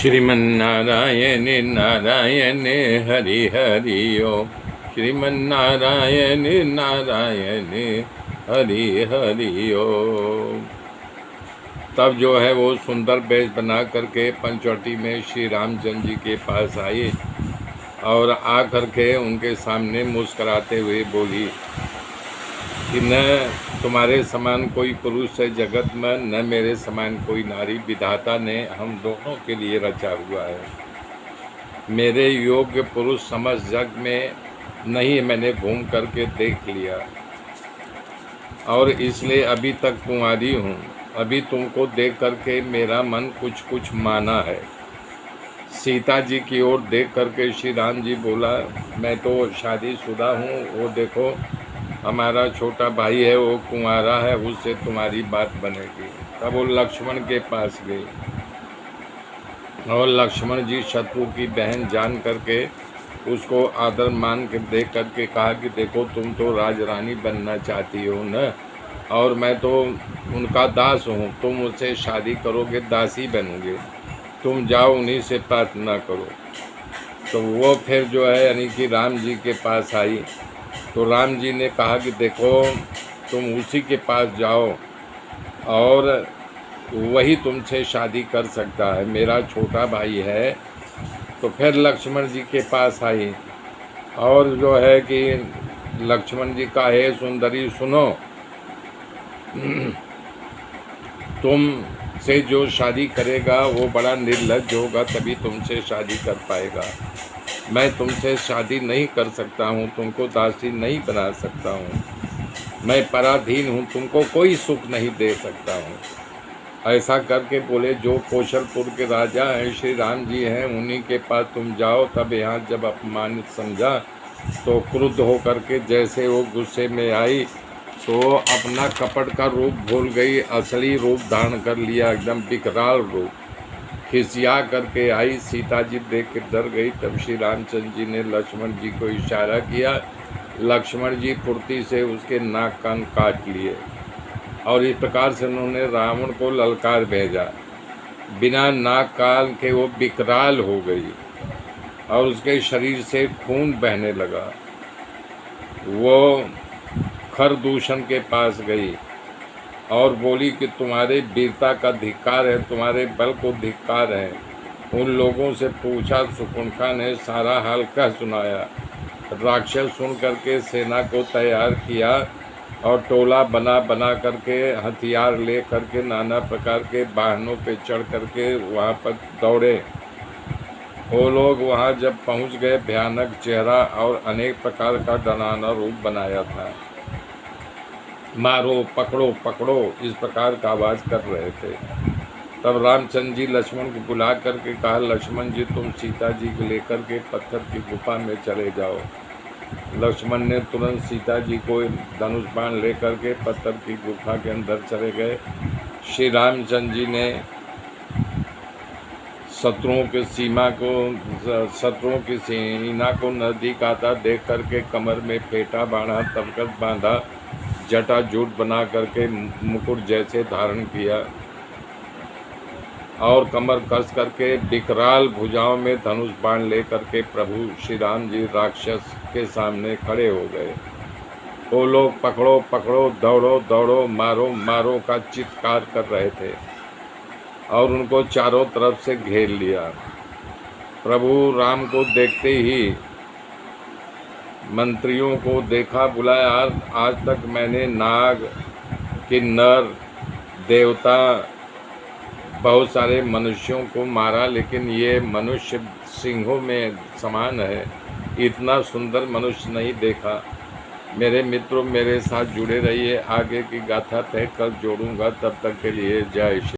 श्रीमन्नारायण नारायण हरि हरि ओम। श्रीमन्नारायण नारायण हरि हरि ओम। तब जो है वो सुंदर वेश बना करके पंचवटी में श्री रामचंद्र जी के पास आई और आ करके उनके सामने मुस्कराते हुए बोली कि न तुम्हारे समान कोई पुरुष है जगत में, न मेरे समान कोई नारी। विधाता ने हम दोनों के लिए रचा हुआ है। मेरे योग्य पुरुष समझ जग में नहीं, मैंने घूम करके देख लिया और इसलिए अभी तक कुंवारी हूँ। अभी तुमको देख करके मेरा मन कुछ कुछ माना है। सीता जी की ओर देख करके श्री राम जी बोला, मैं तो शादीशुदा हूँ, वो देखो हमारा छोटा भाई है, वो कुंवारा है, उससे तुम्हारी बात बनेगी। तब वो लक्ष्मण के पास गई और लक्ष्मण जी शत्रु की बहन जान करके उसको आदर मान के देख करके कहा कि देखो तुम तो राजरानी बनना चाहती हो न, और मैं तो उनका दास हूँ, तुम मुझसे शादी करोगे दासी बनोगे, तुम जाओ उन्हीं से प्रार्थना करो। तो वो फिर जो है यानी कि राम जी के पास आई तो राम जी ने कहा कि देखो तुम उसी के पास जाओ और वही तुमसे शादी कर सकता है, मेरा छोटा भाई है। तो फिर लक्ष्मण जी के पास आई और जो है कि लक्ष्मण जी का है सुंदरी सुनो, तुम से जो शादी करेगा वो बड़ा निर्लज्ज होगा, तभी तुमसे शादी कर पाएगा। मैं तुमसे शादी नहीं कर सकता हूँ, तुमको दासी नहीं बना सकता हूँ, मैं पराधीन हूँ, तुमको कोई सुख नहीं दे सकता हूँ। ऐसा करके बोले जो कौशलपुर के राजा हैं श्री राम जी हैं, उन्हीं के पास तुम जाओ। तब यहाँ जब अपमानित समझा तो क्रुद्ध होकर के जैसे वो गुस्से में आई तो अपना कपट का रूप भूल गई, असली रूप धारण कर लिया, एकदम विकराल रूप। खिसिया करके आई, सीता जी देख के डर गई। तब श्री रामचंद्र जी ने लक्ष्मण जी को इशारा किया, लक्ष्मण जी फुर्ती से उसके नाक कान काट लिए और इस प्रकार से उन्होंने रावण को ललकार भेजा। बिना नाक कान के वो विकराल हो गई और उसके शरीर से खून बहने लगा। वो खरदूषण के पास गई और बोली कि तुम्हारे वीरता का धिक्कार है, तुम्हारे बल को धिक्कार है। उन लोगों से पूछा, शकुंतला ने सारा हाल कह सुनाया। राक्षस सुन करके सेना को तैयार किया और टोला बना बना करके हथियार ले करके नाना प्रकार के वाहनों पे चढ़ करके वहाँ पर दौड़े। वो लोग वहाँ जब पहुँच गए, भयानक चेहरा और अनेक प्रकार का डरावना रूप बनाया था। मारो पकड़ो पकड़ो इस प्रकार का आवाज़ कर रहे थे। तब रामचंद्र जी लक्ष्मण को बुला करके कहा, लक्ष्मण जी तुम सीता जी को लेकर के पत्थर की गुफा में चले जाओ। लक्ष्मण ने तुरंत सीता जी को धनुष बाण लेकर के पत्थर की गुफा के अंदर चले गए। श्री रामचंद्र जी ने शत्रुओं की सीना को नज़दीक आता देख करके कमर में फेटा बांधा, तबकत बांधा, जटा जूट बना करके मुकुट जैसे धारण किया और कमर कस करके विकराल भुजाओं में धनुष बाण ले करके प्रभु श्री राम जी राक्षस के सामने खड़े हो गए। वो लोग पकड़ो पकड़ो, दौड़ो दौड़ो, मारो मारो का चित्कार कर रहे थे और उनको चारों तरफ से घेर लिया। प्रभु राम को देखते ही मंत्रियों को देखा, बुलाया, आज तक मैंने नाग, किन्नर, देवता, बहुत सारे मनुष्यों को मारा, लेकिन ये मनुष्य सिंहों में समान है, इतना सुंदर मनुष्य नहीं देखा। मेरे मित्रों मेरे साथ जुड़े रहिए, आगे की गाथा तय कल जोड़ूंगा, तब तक के लिए जय श्री।